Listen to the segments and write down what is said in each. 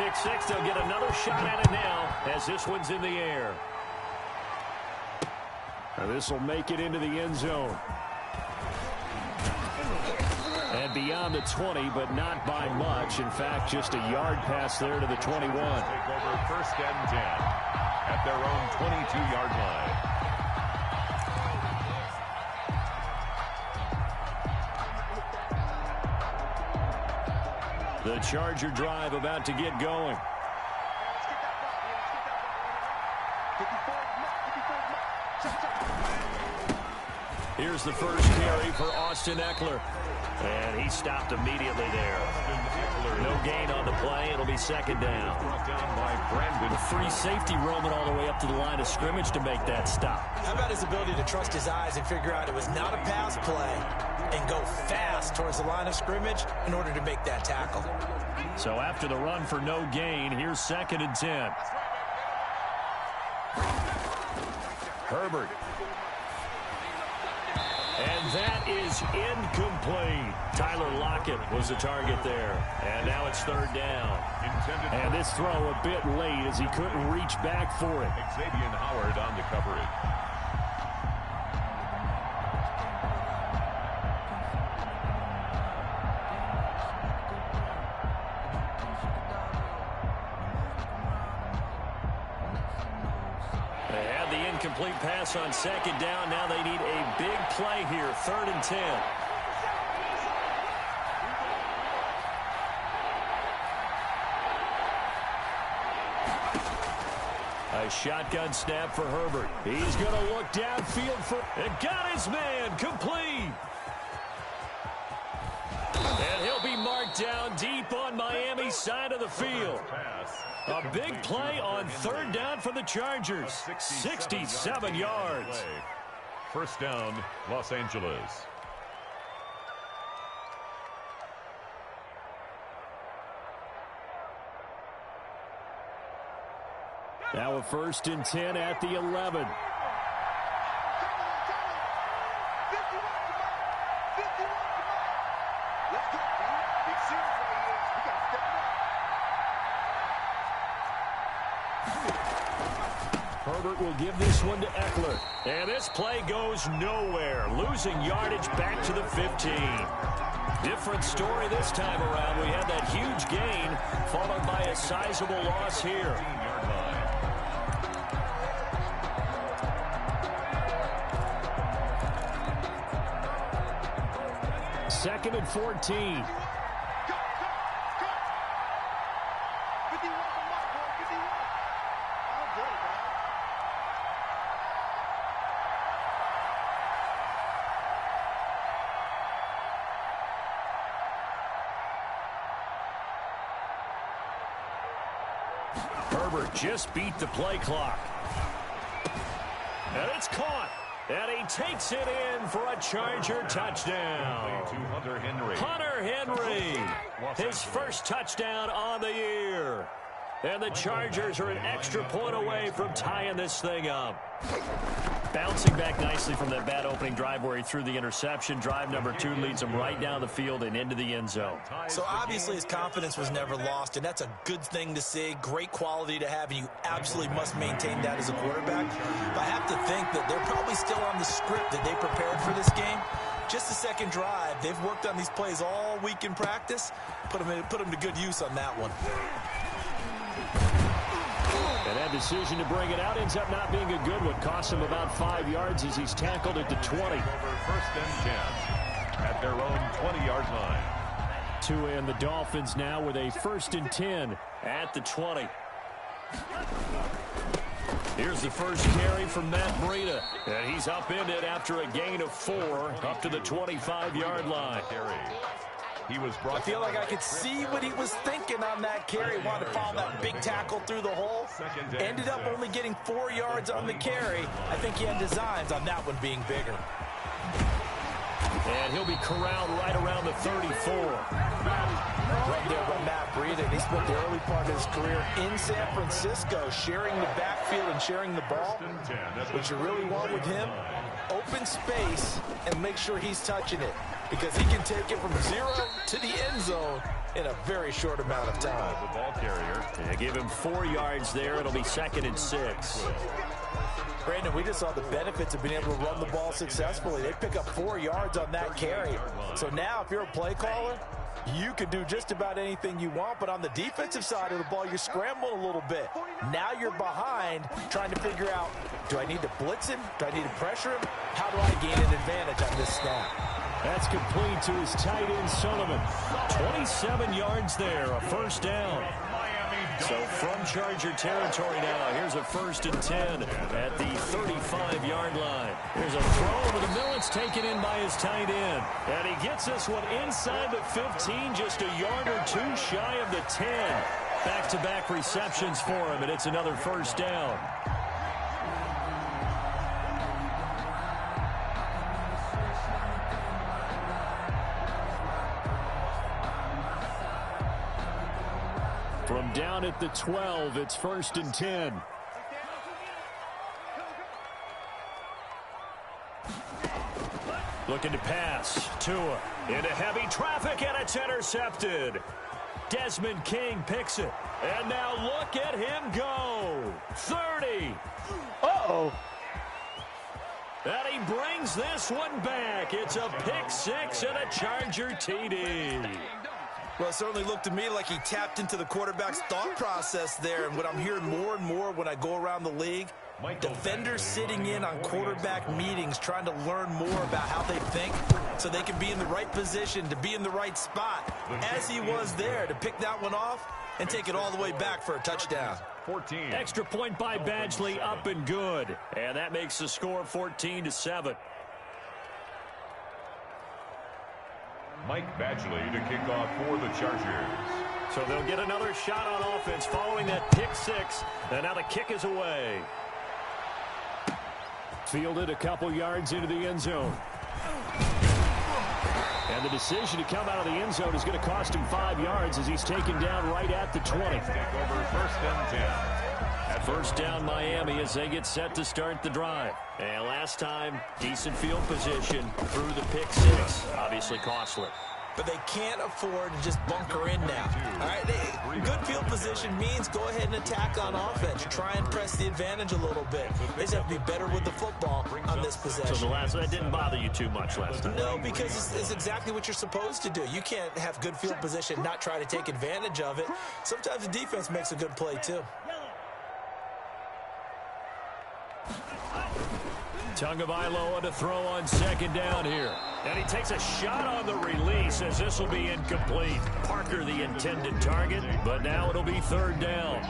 pick-six. They'll get another shot at it now as this one's in the air. This will make it into the end zone. And beyond the 20, but not by much. In fact, just a yard pass there to the 21. Take over first and 10 at their own 22-yard line. The Charger drive about to get going. Here's the first carry for Austin Eckler. And he stopped immediately there. No gain on the play. It'll be second down. With free safety roaming all the way up to the line of scrimmage to make that stop. How about his ability to trust his eyes and figure out it was not a pass play and go fast towards the line of scrimmage in order to make that tackle. So after the run for no gain, here's second and 10. Herbert. And that is incomplete. Tyler Lockett was the target there. And now it's third down. And this throw a bit late as he couldn't reach back for it. Xavier Howard on the coverage. Complete pass on second down. Now they need a big play here. Third and 10. A shotgun snap for Herbert. He's going to look downfield for and got his man complete. And he'll be marked down deep on Miami's side of the field. A big play on third down for the Chargers. 67 yards. First down, Los Angeles. Now a first and 10 at the 11. Herbert will give this one to Eckler. And this play goes nowhere. Losing yardage back to the 15. Different story this time around. We had that huge gain followed by a sizable loss here. Second and 14. Herbert just beat the play clock. And it's caught. And he takes it in for a Charger touchdown. Hunter Henry. His first touchdown on the year. And the Chargers are an extra point away from tying this thing up. Bouncing back nicely from that bad opening drive where he threw the interception. Drive number 2 leads him right down the field and into the end zone. So obviously his confidence was never lost, and that's a good thing to see. Great quality to have, and you absolutely must maintain that as a quarterback. But I have to think that they're probably still on the script that they prepared for this game. Just the second drive. They've worked on these plays all week in practice. Put them to good use on that one. And that decision to bring it out ends up not being a good one. Costs him about 5 yards as he's tackled at the 20. Over first and 10 at their own 20-yard line. Tua and the Dolphins now with a first and 10 at the 20. Here's the first carry from Matt Breida. And he's upended after a gain of 4 up to the 25-yard line. I feel like I could see what he was thinking on that carry. Wanted to follow that big tackle through the hole. Ended up only getting 4 yards on the carry. I think he had designs on that one being bigger. And he'll be corralled right around the 34. Right there by Matt Breida. And he spent the early part of his career in San Francisco, sharing the backfield and sharing the ball. What you really want with him, open space and make sure he's touching it, because he can take it from 0 to the end zone in a very short amount of time. The ball carrier give him 4 yards there. It'll be 2nd and 6. Brandon, we just saw the benefits of being able to run the ball successfully. They pick up 4 yards on that carry. So now if you're a play caller, you can do just about anything you want, but on the defensive side of the ball, you're scrambling a little bit. Now you're behind trying to figure out, do I need to blitz him? Do I need to pressure him? How do I gain an advantage on this snap? That's complete to his tight end, Sullivan. 27 yards there, a first down. So from Charger territory now, here's a 1st and 10 at the 35-yard line. Here's a throw over the middle. It's taken in by his tight end. And he gets this one inside the 15, just a yard or 2 shy of the 10. Back-to-back receptions for him, and it's another first down. From down at the 12, it's 1st and 10. Looking to pass. Tua into heavy traffic, and it's intercepted. Desmond King picks it. And now look at him go. 30. Uh-oh. And he brings this one back. It's a pick 6 and a Charger TD. Well, it certainly looked to me like he tapped into the quarterback's thought process there. And what I'm hearing more and more when I go around the league, defenders sitting in on quarterback meetings trying to learn more about how they think so they can be in the right position to be in the right spot, as he was there to pick that one off and take it all the way back for a touchdown. 14. Extra point by Badgley, up and good. And that makes the score 14-7. Mike Badgley to kick off for the Chargers. So they'll get another shot on offense following that pick 6. And now the kick is away. Fielded a couple yards into the end zone. And the decision to come out of the end zone is going to cost him 5 yards as he's taken down right at the 20. Take over 1st and 10. First down Miami as they get set to start the drive. And last time, decent field position through the pick 6. Obviously costly. But they can't afford to just bunker in now. All right, good field position means go ahead and attack on offense. Try and press the advantage a little bit. They just have to be better with the football on this possession. So that didn't bother you too much last time? No, because it's exactly what you're supposed to do. You can't have good field position, not try to take advantage of it. Sometimes the defense makes a good play too. Tagovailoa to throw on 2nd down here. And he takes a shot on the release as this will be incomplete. Parker the intended target, but now it'll be 3rd down.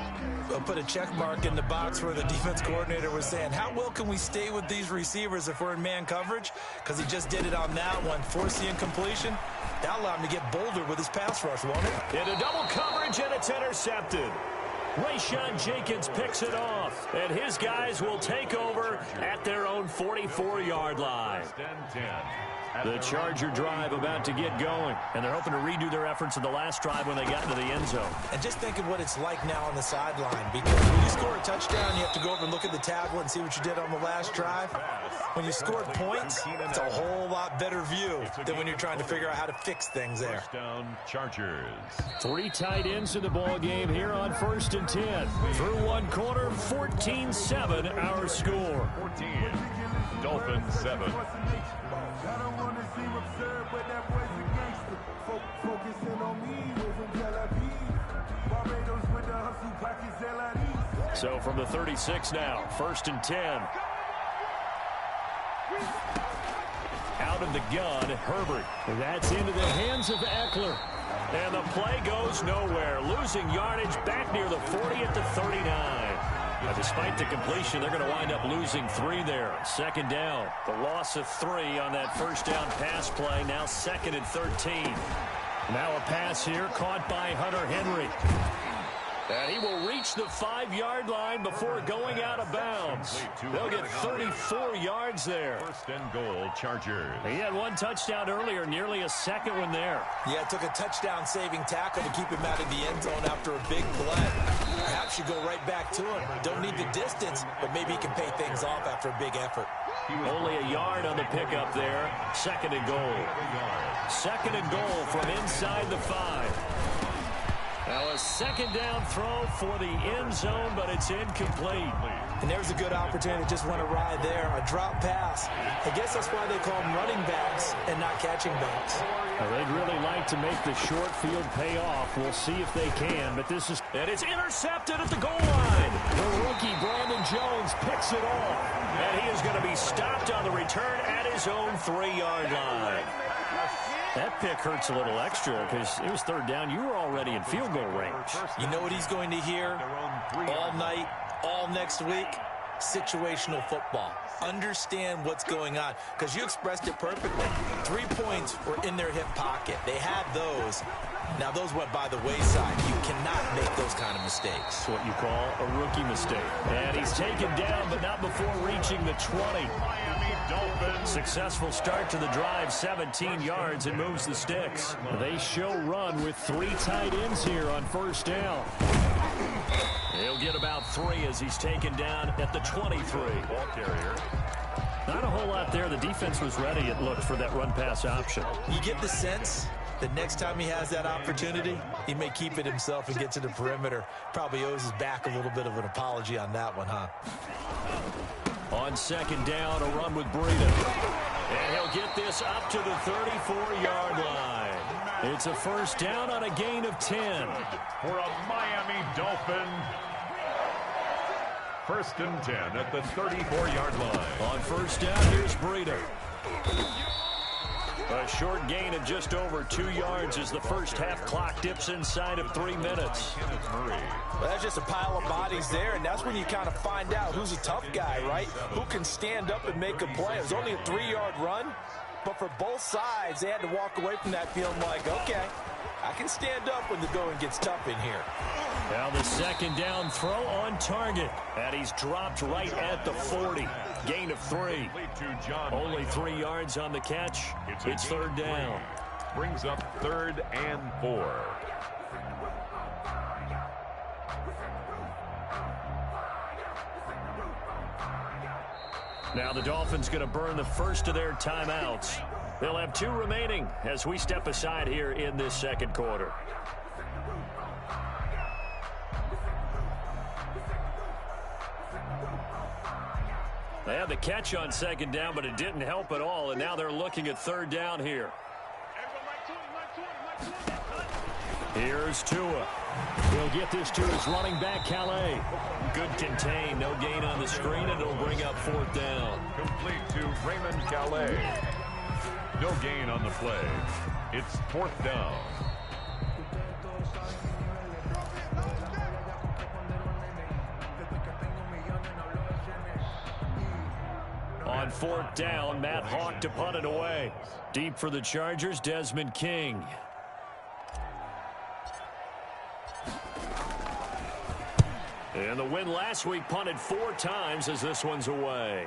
I'll put a check mark in the box where the defense coordinator was saying, how well can we stay with these receivers if we're in man coverage? Because he just did it on that one. Force the incompletion. That'll allow him to get bolder with his pass rush, won't it? Into double coverage, and it's intercepted. Rayshawn Jenkins picks it off, and his guys will take over at their own 44-yard line. The Charger drive about to get going, and they're hoping to redo their efforts in the last drive when they got into the end zone. And just think of what it's like now on the sideline, because when you score a touchdown, you have to go over and look at the tablet and see what you did on the last drive. When you scored points, it's a whole lot better view than when you're trying to figure out how to fix things there. First down, Chargers. 3 tight ends in the ball game here on 1st and 10. Through one quarter, 14-7 our score. 14. Dolphins 7. So from the 36 now, 1st and 10. Out of the gun, Herbert. That's into the hands of Eckler. And the play goes nowhere. Losing yardage back near the 40 at the 39. Now, despite the completion, they're going to wind up losing 3 there. 2nd down. The loss of 3 on that first down pass play. Now 2nd and 13. Now a pass here caught by Hunter Henry. And he will reach the 5-yard line before going out of bounds. They'll get 34 yards there. 1st and goal, Chargers. He had 1 touchdown earlier, nearly a 2nd one there. Yeah, it took a touchdown-saving tackle to keep him out of the end zone after a big play. Perhaps you go right back to him. Don't need the distance, but maybe he can pay things off after a big effort. Only a yard on the pickup there. 2nd and goal. 2nd and goal from inside the 5. Now a second down throw for the end zone, but it's incomplete. And there's a good opportunity to just run a ride there, a drop pass. I guess that's why they call them running backs and not catching backs. Well, they'd really like to make the short field pay off. We'll see if they can, but this is... And it's intercepted at the goal line. The rookie, Brandon Jones, picks it off. And he is going to be stopped on the return at his own 3-yard line. That pick hurts a little extra because it was third down. You were already in field goal range. You know what he's going to hear all night, all next week? Situational football. Understand what's going on, because you expressed it perfectly. 3 points were in their hip pocket. They had those. Now, those went by the wayside. You cannot make those kind of mistakes. That's what you call a rookie mistake. And he's taken down, but not before reaching the 20. Successful start to the drive, 17 yards, and moves the sticks. They show run with 3 tight ends here on first down. He'll get about 3 as he's taken down at the 23. Ball carrier. Not a whole lot there. The defense was ready, it looked, for that run-pass option. You get the sense that next time he has that opportunity, he may keep it himself and get to the perimeter. Probably owes his back a little bit of an apology on that one, huh? On second down, a run with Breida. And he'll get this up to the 34-yard line. It's a first down on a gain of 10. For a Miami Dolphin. First and 10 at the 34-yard line. On first down, here's Breida. A short gain of just over 2 yards as the first half clock dips inside of 3 minutes. Well, that's just a pile of bodies there, and that's when you kind of find out who's a tough guy, right? Who can stand up and make a play. It was only a 3-yard run, but for both sides, they had to walk away from that feeling like, okay, I can stand up when the going gets tough in here. Now the second down throw on target. And he's dropped right at the 40. Gain of 3. Only 3 yards on the catch. It's third down. Brings up 3rd and 4. Now the Dolphins going to burn the first of their timeouts. They'll have 2 remaining as we step aside here in this second quarter. They had the catch on second down, but it didn't help at all, and now they're looking at third down here. Here's Tua. He'll get this to his running back, Calais. Good contain, no gain on the screen, and it'll bring up fourth down. Complete to Raymond Calais. No gain on the play. It's fourth down. On fourth down, Matt Hawk to punt it away. Deep for the Chargers, Desmond King. And the win last week punted 4 times as this one's away.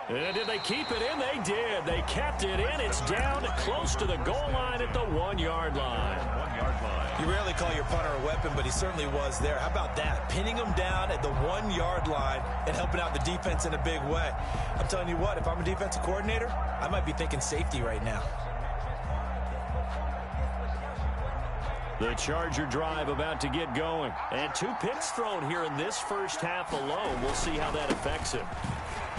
And did they keep it in? They did. They kept it in. It's down close to the goal line at the 1-yard line. 1-yard line. You rarely call your punter a weapon, but he certainly was there. How about that? Pinning him down at the 1-yard line and helping out the defense in a big way. I'm telling you what, if I'm a defensive coordinator, I might be thinking safety right now. The Charger drive about to get going. And 2 picks thrown here in this first half alone. We'll see how that affects him.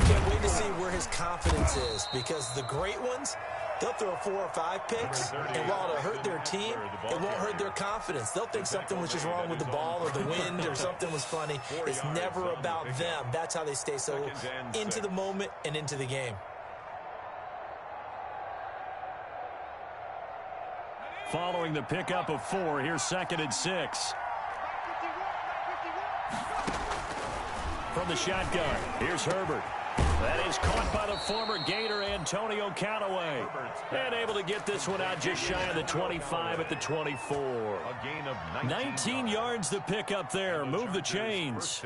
Can't wait to see where his confidence is, because the great ones, they'll throw 4 or 5 picks, and while it'll hurt their team, it won't hurt their confidence. They'll think something was just wrong with the ball or the wind or something was funny. It's never about them. That's how they stay so into the moment and into the game. Following the pickup of 4, here's 2nd and 6. From the shotgun, here's Herbert. That is caught by the former Gator Antonio Callaway. And able to get this one out just shy of the 25 at the 24. A gain of 19 yards to pick up there. Move the chains.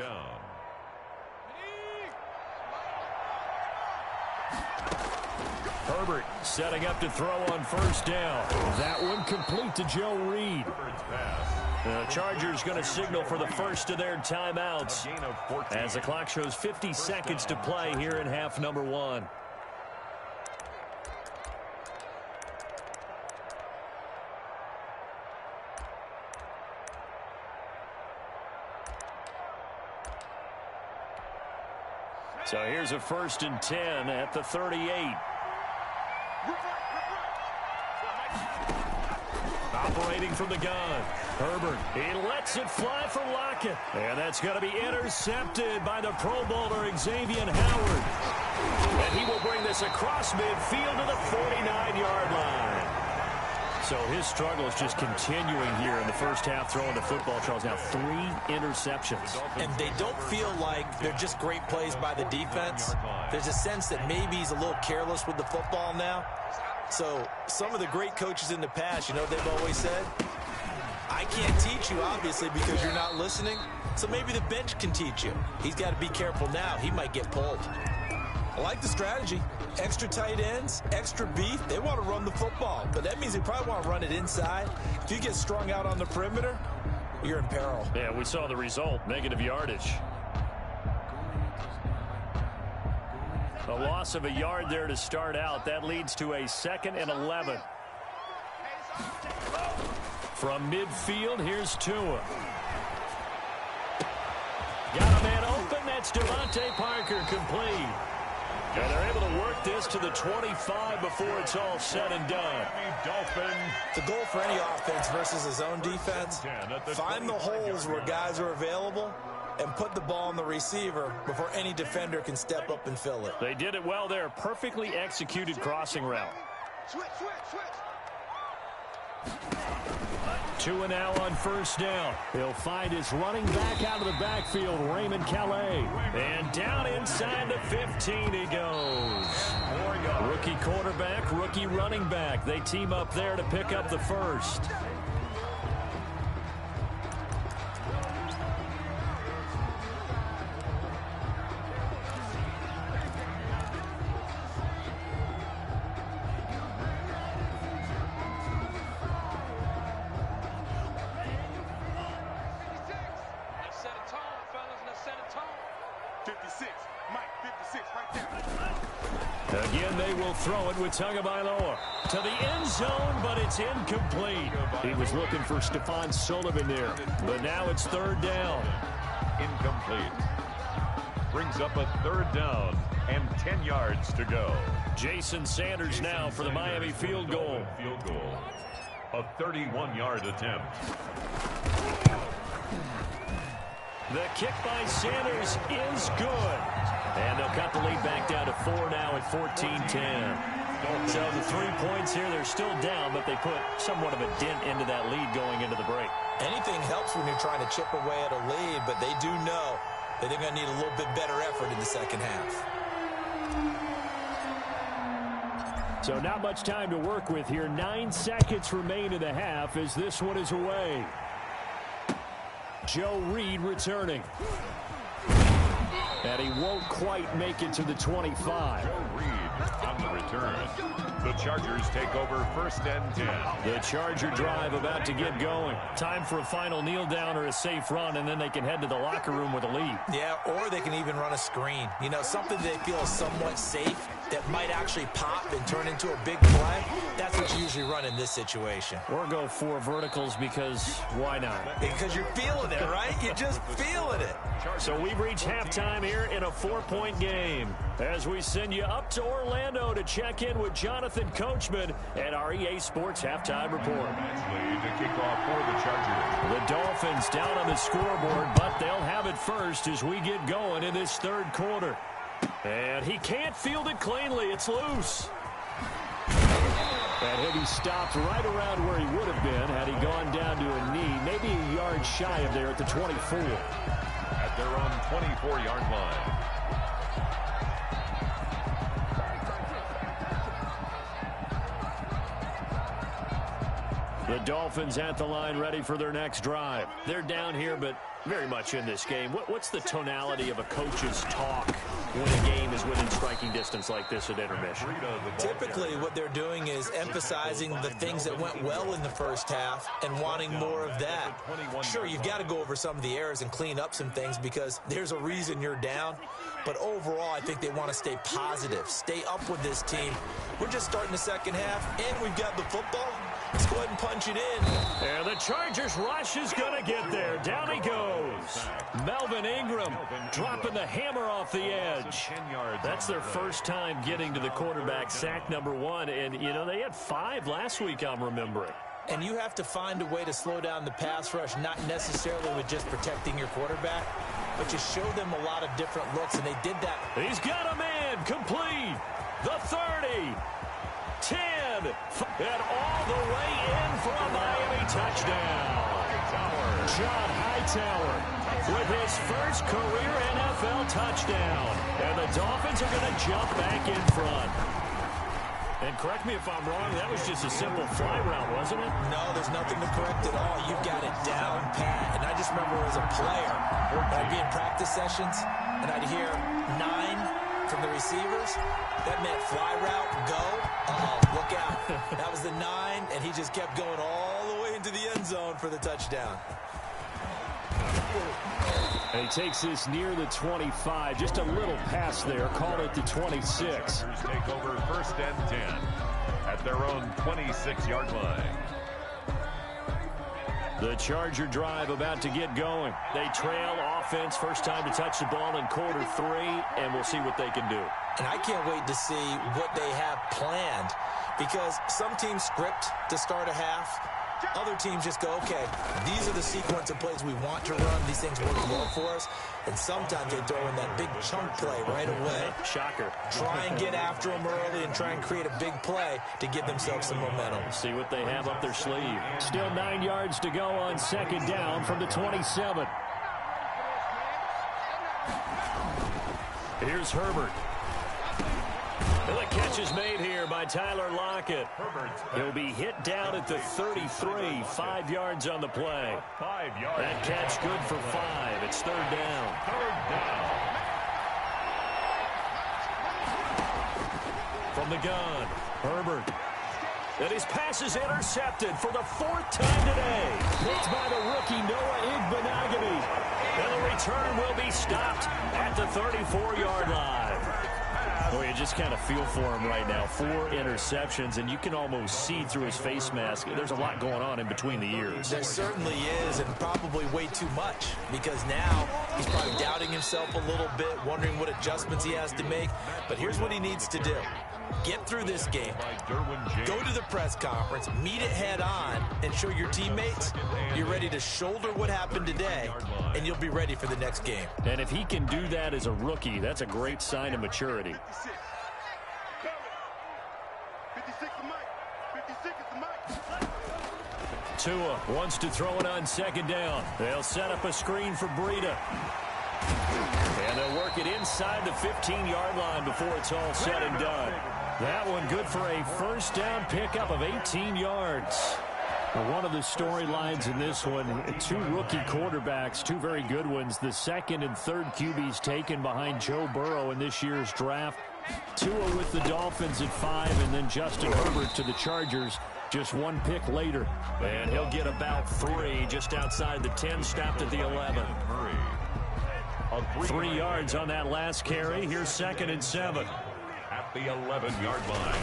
Herbert setting up to throw on first down. That one complete to Joe Reed. The Chargers going to signal for the first of their timeouts as the clock shows 50 seconds to play here in half number 1. So here's a 1st and 10 at the 38. Operating from the gun. Herbert, he lets it fly for Lockett. And that's going to be intercepted by the Pro Bowler Xavier Howard. And he will bring this across midfield to the 49-yard line. So his struggle is just continuing here in the first half throwing the football, Charles. Now 3 interceptions. And they don't feel like they're just great plays by the defense. There's a sense that maybe he's a little careless with the football now. So some of the great coaches in the past, you know what they've always said? I can't teach you, obviously, because you're not listening. So maybe the bench can teach you. He's got to be careful now. He might get pulled. I like the strategy. Extra tight ends, extra beef. They want to run the football, but that means they probably want to run it inside. If you get strung out on the perimeter, you're in peril. Yeah, we saw the result, negative yardage. A loss of a yard there to start out. That leads to a 2nd and 11. From midfield, here's Tua. Got a man open. That's Devontae Parker, complete. And they're able to work this to the 25 before it's all said and done. The goal for any offense versus his own defense, find the holes where guys are available and put the ball on the receiver before any defender can step up and fill it. They did it well there. Perfectly executed crossing route. Tua now on 1st down. He'll find his running back out of the backfield, Raymond Calais. And down inside the 15 he goes. Rookie quarterback, rookie running back. They team up there to pick up the 1st. Again, they will throw it with Tagovailoa to the end zone, but it's incomplete. He was looking for Stephon Sullivan there, but now it's 3rd down. Incomplete. Brings up a 3rd down and 10 yards to go. Jason Sanders now for the Miami field goal. A 31-yard attempt. The kick by Sanders is good. And they'll cut the lead back down to 4 now at 14-10. So the 3 points here, they're still down, but they put somewhat of a dent into that lead going into the break. Anything helps when you're trying to chip away at a lead, but they do know that they're going to need a little bit better effort in the second half. So not much time to work with here. 9 seconds remain in the half as this one is away. Joe Reed returning. And he won't quite make it to the 25. Joe Reed on the return. The Chargers take over 1st and 10. The Charger drive about to get going. Time for a final kneel down or a safe run, and then they can head to the locker room with a lead. Yeah, or they can even run a screen. You know, something they feel is somewhat safe that might actually pop and turn into a big play. That's what you usually run in this situation. Or go 4 verticals because why not? Because you're feeling it, right? You're just feeling it. So we've reached halftime here in a 4-point game as we send you up to Orlando to check in with Jonathan Coachman at our EA Sports Halftime Report. To kick off for the Chargers. The Dolphins down on the scoreboard, but they'll have it first as we get going in this 3rd quarter. And he can't field it cleanly. It's loose. And he'll be stopped right around where he would have been had he gone down to a knee, maybe a yard shy of there at the 24. At their own 24-yard line. The Dolphins at the line ready for their next drive. They're down here, but very much in this game. What's the tonality of a coach's talk when a game is within striking distance like this at intermission? Typically, what they're doing is emphasizing the things that went well in the first half and wanting more of that. Sure, you've got to go over some of the errors and clean up some things because there's a reason you're down. But overall, I think they want to stay positive, stay up with this team. We're just starting the second half, and we've got the football. Let's go ahead and punch it in. And the Chargers rush is going to get there. Down he goes. Melvin Ingram dropping the hammer off the edge. That's their first time getting to the quarterback, sack number 1. And, you know, they had 5 last week, I'm remembering. And you have to find a way to slow down the pass rush, not necessarily with just protecting your quarterback, but you show them a lot of different looks, and they did that. He's got a man complete. The 30, 10, and all the way in for a Miami touchdown. John Hightower with his first career NFL touchdown. And the Dolphins are going to jump back in front. And correct me if I'm wrong, that was just a simple fly route, wasn't it? No, there's nothing to correct at all. You've got it down pat. And I just remember as a player, I'd be in practice sessions, and I'd hear 9 from the receivers. That meant fly route, go. Uh-oh, look out. That was the 9, and he just kept going all the way into the end zone for the touchdown. And he takes this near the 25. Just a little pass there. Call it the 26. Take over 1st and 10 at their own 26-yard line. The Charger drive about to get going. They trail offense. First time to touch the ball in quarter 3, and we'll see what they can do. And I can't wait to see what they have planned, because some teams script to start a half. Other teams just go, okay, these are the sequence of plays we want to run. These things work well for us. And sometimes they throw in that big chunk play right away. Shocker. Try and get after them early and try and create a big play to give themselves some momentum. See what they have up their sleeve. Still 9 yards to go on 2nd down from the 27. Here's Herbert. And the catch is made here by Tyler Lockett. He'll be hit down at the 33, 5 yards on the play. 5 yards. That catch good for 5. It's 3rd down. 3rd down. From the gun, Herbert. And his pass is intercepted for the 4th time today. Picked by the rookie Noah Igbenogany. And the return will be stopped at the 34-yard line. Well, you just kind of feel for him right now. 4 interceptions, and you can almost see through his face mask. There's a lot going on in between the ears. There certainly is, and probably way too much, because now he's probably doubting himself a little bit, wondering what adjustments he has to make. But here's what he needs to do. Get through this game, go to the press conference, meet it head on, and show your teammates you're ready to shoulder what happened today, and you'll be ready for the next game. And if he can do that as a rookie, that's a great sign of maturity. 56 is the mic. Tua wants to throw it on 2nd down. They'll set up a screen for Breida. And they'll work it inside the 15-yard line before it's all said and done. That one good for a 1st down pickup of 18 yards. Well, one of the storylines in this one, 2 rookie quarterbacks, 2 very good ones. The 2nd and 3rd QBs taken behind Joe Burrow in this year's draft. Tua with the Dolphins at 5, and then Justin Herbert to the Chargers just 1 pick later. And he'll get about 3 just outside the 10, stopped at the 11. 3 yards on that last carry. Here's 2nd and 7. At the 11-yard line.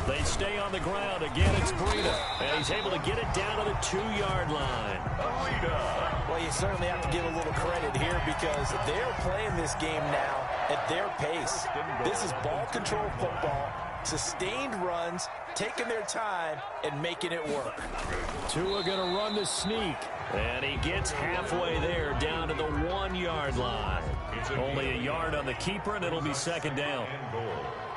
They stay on the ground. Again, it's Breida. And he's able to get it down to the 2-yard line. Well, you certainly have to give a little credit here, because they're playing this game now at their pace. This is ball control football, sustained runs, taking their time, and making it work. Tua going to run the sneak. And he gets halfway there, down to the 1-yard line. Only a yard on the keeper, and it'll be 2nd down.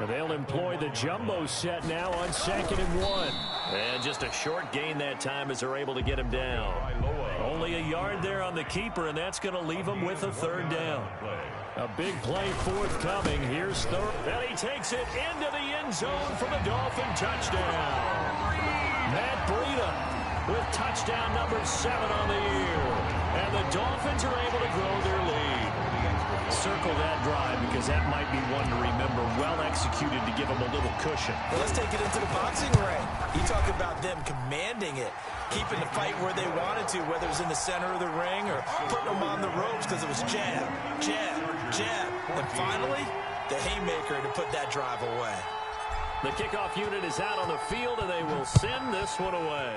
And they'll employ the jumbo set now on 2nd and 1. And just a short gain that time as they're able to get him down. Only a yard there on the keeper, and that's going to leave him with a 3rd down. A big play forthcoming. Here's 3rd. And he takes it into the end zone for the Dolphin touchdown. Matt Breida with touchdown number 7 on the year. And the Dolphins are able to grow their lead. Circle that drive, because that might be one to remember. Well executed to give them a little cushion. Well, let's take it into the boxing ring. You talk about them commanding it, keeping the fight where they wanted to, whether it was in the center of the ring or putting them on the ropes, because it was jab, jab, jab. And finally, the haymaker to put that drive away. The kickoff unit is out on the field, and they will send this one away.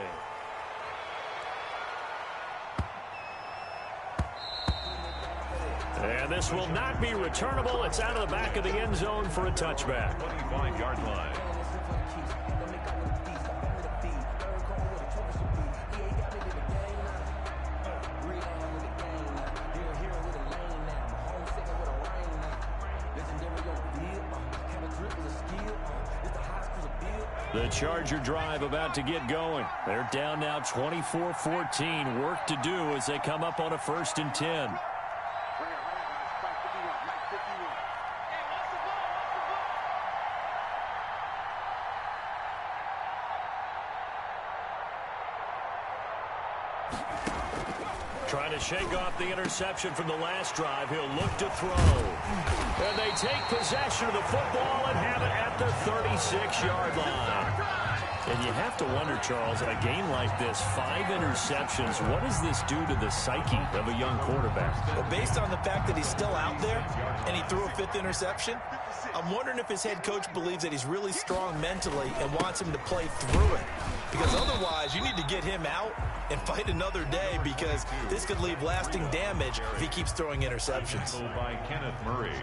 And this will not be returnable. It's out of the back of the end zone for a touchback. 25-yard line. The Charger drive about to get going. They're down now 24-14. Work to do as they come up on a 1st and 10. Trying to shake off the interception from the last drive. He'll look to throw. And they take possession of the football and have it at the 36-yard line. And you have to wonder, Charles, a game like this, 5 interceptions, what does this do to the psyche of a young quarterback? Well, based on the fact that he's still out there and he threw a 5th interception, I'm wondering if his head coach believes that he's really strong mentally and wants him to play through it. Because otherwise, you need to get him out and fight another day, because this could leave lasting damage if he keeps throwing interceptions. By Kenneth Murray.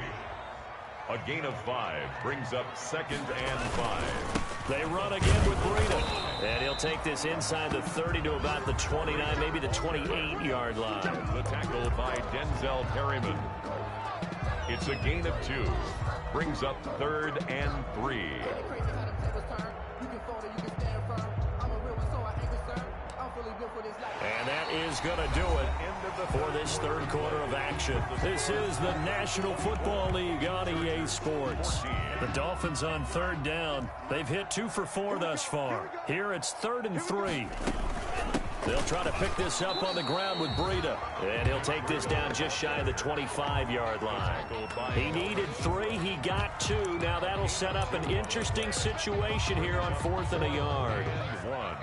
A gain of 5 brings up 2nd and 5. They run again with Breida. And he'll take this inside the 30 to about the 29, maybe the 28-yard line. The tackle by Denzel Perryman. It's a gain of 2. Brings up 3rd and 3. And that is going to do it for this 3rd quarter of action. This is the National Football League on EA Sports. The Dolphins on 3rd down. They've hit 2 for 4 thus far. Here it's 3rd and 3. They'll try to pick this up on the ground with Breida. And he'll take this down just shy of the 25-yard line. He needed 3. He got 2. Now that'll set up an interesting situation here on 4th and a yard. 1.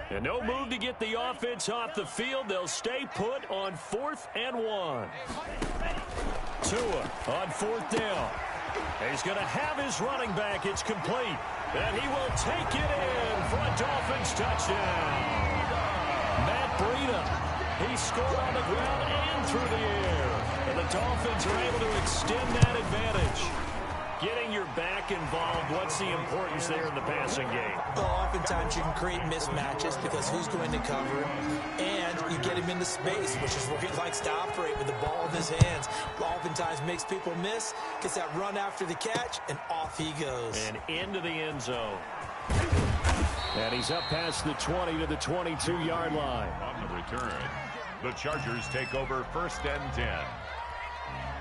And no move to get the offense off the field. They'll stay put on 4th and 1. Tua on 4th down. He's going to have his running back. It's complete. And he will take it in for a Dolphins touchdown. Matt Breida. He scored on the ground and through the air. And the Dolphins are able to extend that advantage. Getting your back involved, what's the importance there in the passing game? Well, oftentimes you can create mismatches because who's going to cover him, and you get him into space, which is where he likes to operate with the ball in his hands. Oftentimes makes people miss, gets that run after the catch, and off he goes. And into the end zone. And he's up past the 20 to the 22-yard line. On the return, the Chargers take over 1st and 10.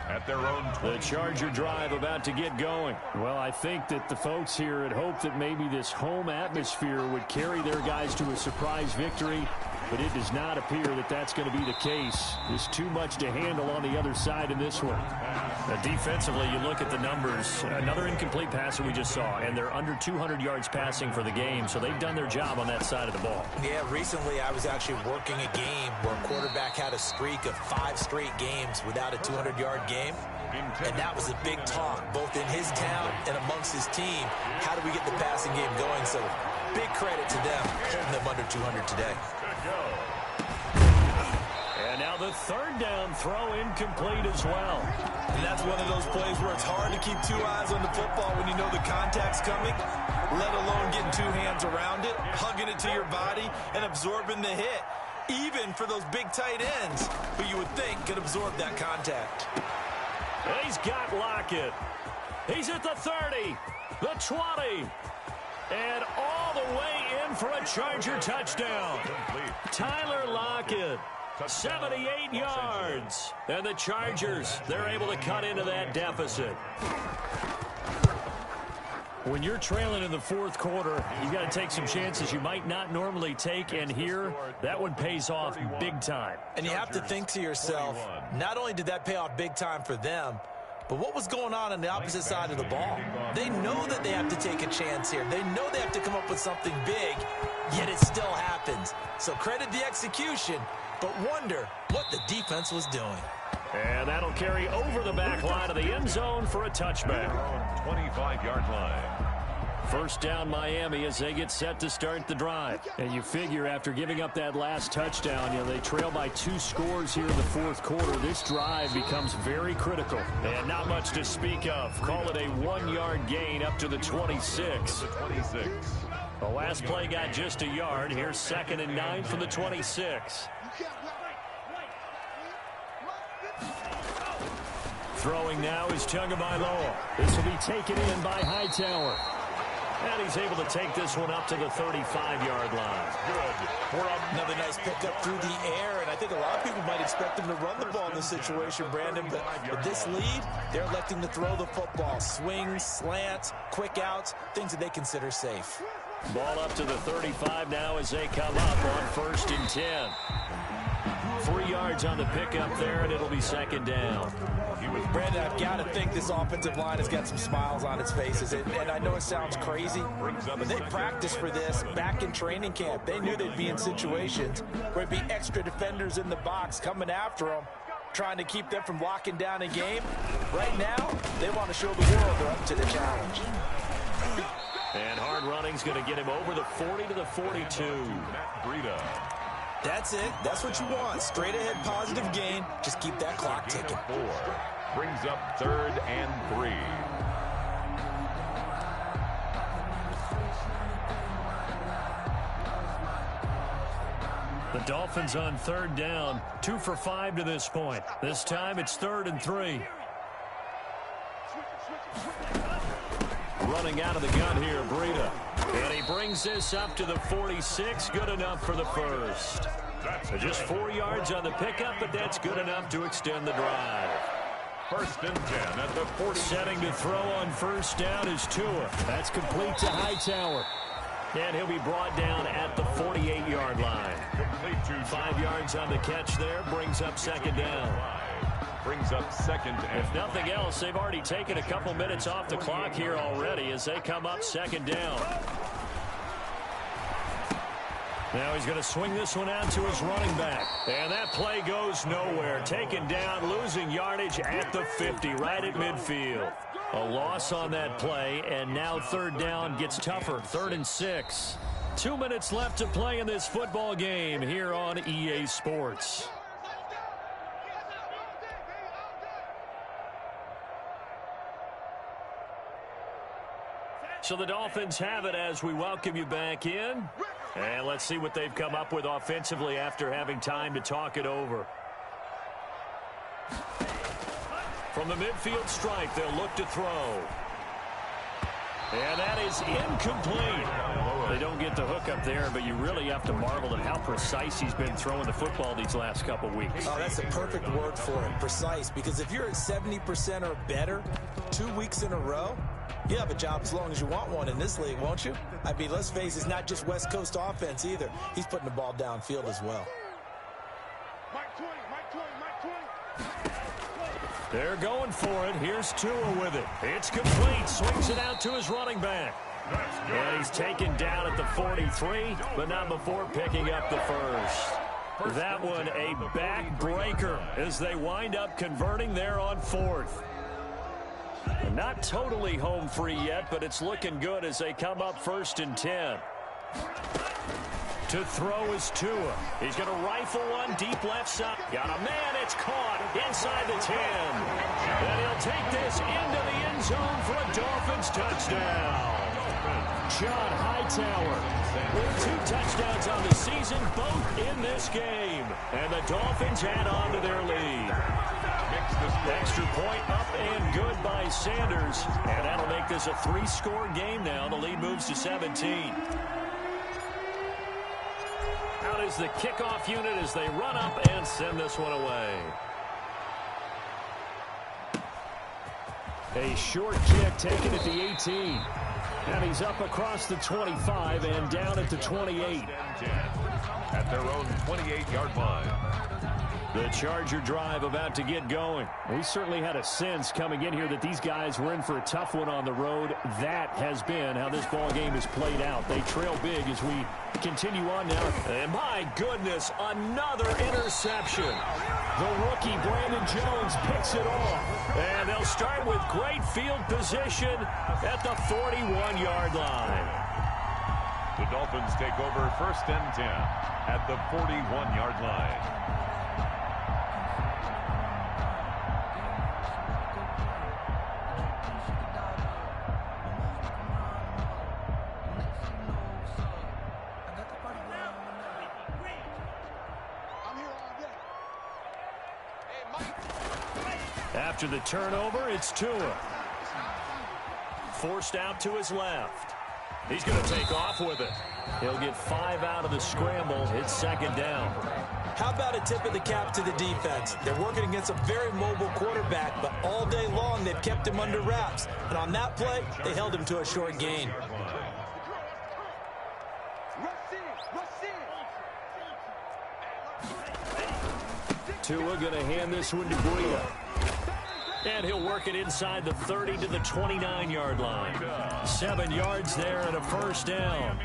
At their own 20. The Charger drive about to get going. Well, I think that the folks here had hoped that maybe this home atmosphere would carry their guys to a surprise victory, but it does not appear that that's going to be the case. There's too much to handle on the other side in this one. Now, defensively, you look at the numbers. Another incomplete pass that we just saw, and they're under 200 yards passing for the game, so they've done their job on that side of the ball. Yeah, recently I was actually working a game where a quarterback had a streak of 5 straight games without a 200-yard game. And that was a big talk, both in his town and amongst his team. How do we get the passing game going? So big credit to them, holding them under 200 today. And now the 3rd down throw incomplete as well. And that's one of those plays where it's hard to keep 2 eyes on the football when you know the contact's coming, let alone getting 2 hands around it, hugging it to your body, and absorbing the hit. Even for those big tight ends, who you would think could absorb that contact. He's got Lockett. He's at the 30, the 20, and all the way in for a Charger touchdown. Tyler Lockett, 78 yards. And the Chargers, they're able to cut into that deficit. When you're trailing in the fourth quarter, you've got to take some chances you might not normally take, and here, that one pays off big time. And you have to think to yourself, not only did that pay off big time for them, but what was going on the opposite side of the ball? They know that they have to take a chance here. They know they have to come up with something big, yet it still happens. So credit the execution, but wonder what the defense was doing. And that'll carry over the back line of the end zone for a touchback. 25-yard line. First down Miami as they get set to start the drive. And you figure after giving up that last touchdown, they trail by 2 scores here in the fourth quarter. This drive becomes very critical. And not much to speak of. Call it a 1-yard gain up to the 26. The last play got just a yard. Here's 2nd and 9 from the 26. Throwing now is Tagovailoa. This will be taken in by Hightower. And he's able to take this one up to the 35-yard line. Good. Another nice pickup through the air, and I think a lot of people might expect him to run the ball in this situation, Brandon, but with this lead, they're electing to throw the football. Swings, slants, quick outs, things that they consider safe. Ball up to the 35 now as they come up on 1st and 10. 3 yards on the pickup there, and it'll be 2nd down. Brandon, I've got to think this offensive line has got some smiles on its faces. And I know it sounds crazy, but they practiced for this back in training camp. They knew they'd be in situations where there'd be extra defenders in the box coming after them, trying to keep them from locking down a game. Right now, they want to show the world they're up to the challenge. And hard running's going to get him over the 40 to the 42. That's it. That's what you want. Straight ahead positive gain. Just keep that clock ticking. 4 brings up 3rd and 3. The Dolphins on 3rd down. 2 for 5 to this point. This time it's 3rd and 3. Running out of the gun here, Breida. And he brings this up to the 46. Good enough for the first. So just 4 yards on the pickup, but that's good enough to extend the drive. 1st and 10 at the 40. Setting to throw on 1st down is Tua. That's complete to Hightower. And he'll be brought down at the 48-yard line. 5 yards on the catch there. Brings up 2nd down. Brings up 2nd and If nothing else, they've already taken a couple minutes off the clock here already as they come up 2nd down. Now he's going to swing this one out to his running back. And that play goes nowhere. Taken down, losing yardage at the 50, right at midfield. A loss on that play, and now 3rd down gets tougher. 3rd and 6. 2 minutes left to play in this football game here on EA Sports. So the Dolphins have it as we welcome you back in. And let's see what they've come up with offensively after having time to talk it over. From the midfield stripe, they'll look to throw. And that is incomplete. They don't get the hook up there, but you really have to marvel at how precise he's been throwing the football these last couple weeks. Oh, that's a perfect word for it, precise, because if you're at 70% or better 2 weeks in a row, you have a job as long as you want one in this league, won't you? I mean, let's face it, it's not just West Coast offense either. He's putting the ball downfield as well. Mike 20, Mike 20, Mike 20. They're going for it. Here's Tua with it. It's complete. Swings it out to his running back. And he's taken down at the 43, but not before picking up the first. That one a backbreaker as they wind up converting there on 4th. Not totally home free yet, but it's looking good as they come up 1st and 10. To throw is Tua. He's going to rifle one deep left side. Got a man. It's caught inside the 10. And he'll take this into the end zone for a Dolphins touchdown. John Hightower with 2 touchdowns on the season, both in this game. And the Dolphins add on to their lead. Extra point up and good by Sanders. And that'll make this a 3-score game now. The lead moves to 17. Out is the kickoff unit as they run up and send this one away. A short kick taken at the 18. And he's up across the 25 and down at the 28. At their own 28-yard line. The Charger drive about to get going. We certainly had a sense coming in here that these guys were in for a tough one on the road. That has been how this ball game has played out. They trail big as we continue on now. And my goodness, another interception. The rookie, Brandon Jones, picks it off. And they'll start with great field position at the 41-yard line. The Dolphins take over 1st and 10 at the 41-yard line. After the turnover, it's Tua. Forced out to his left. He's going to take off with it. He'll get 5 out of the scramble. It's 2nd down. How about a tip of the cap to the defense? They're working against a very mobile quarterback, but all day long they've kept him under wraps. And on that play, they held him to a short gain. Tua going to hand this one to Breida. And he'll work it inside the 30 to the 29-yard line. 7 yards there and a 1st down.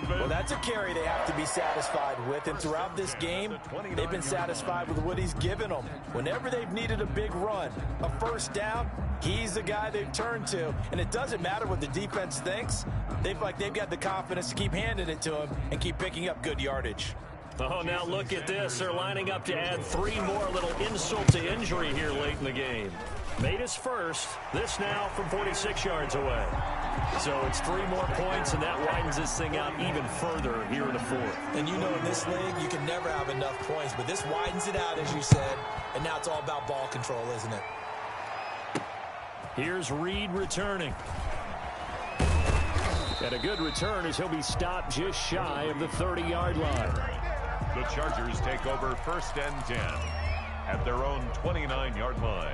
Well, that's a carry they have to be satisfied with. And throughout this game, they've been satisfied with what he's given them. Whenever they've needed a big run, a 1st down, he's the guy they've turned to. And it doesn't matter what the defense thinks. They've got the confidence to keep handing it to him and keep picking up good yardage. Oh, now look at this. They're lining up to add 3 more, little insult to injury here late in the game. Made his first. This now from 46 yards away. So it's 3 more points, and that widens this thing out even further here in the 4th. And you know in this league, you can never have enough points, but this widens it out, as you said, and now it's all about ball control, isn't it? Here's Reed returning. And a good return as he'll be stopped just shy of the 30-yard line. The Chargers take over 1st and 10 at their own 29-yard line.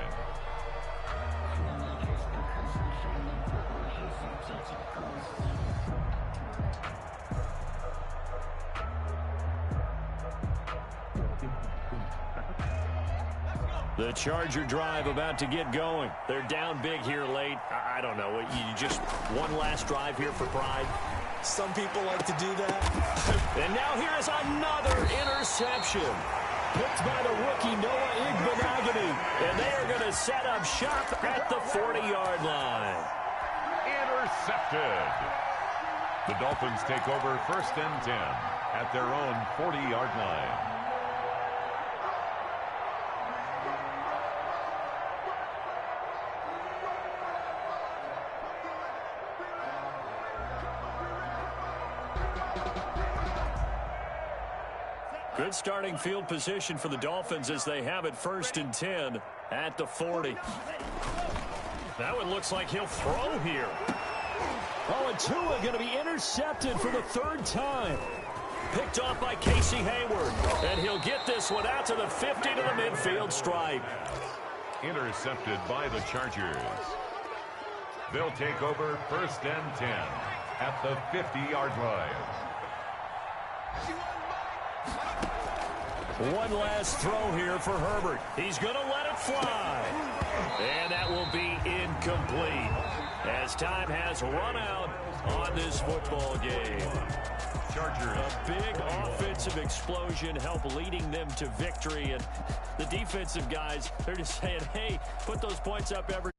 The Charger drive about to get going. They're down big here late. I don't know. You just one last drive here for pride. Some people like to do that. And now here is another interception. Picked by the rookie Noah Igbenogany. And they are going to set up shop at the 40-yard line. Intercepted. The Dolphins take over 1st and 10 at their own 40-yard line. Good starting field position for the Dolphins as they have it 1st and 10 at the 40. That one looks like he'll throw here. Oh, and Tua going to be intercepted for the 3rd time. Picked off by Casey Hayward. And he'll get this one out to the 50 to the midfield stripe. Intercepted by the Chargers. They'll take over 1st and 10 at the 50-yard line. One last throw here for Herbert. He's going to let it fly. And that will be incomplete as time has run out on this football game. Chargers. A big offensive explosion help leading them to victory. And the defensive guys, they're just saying, hey, put those points up every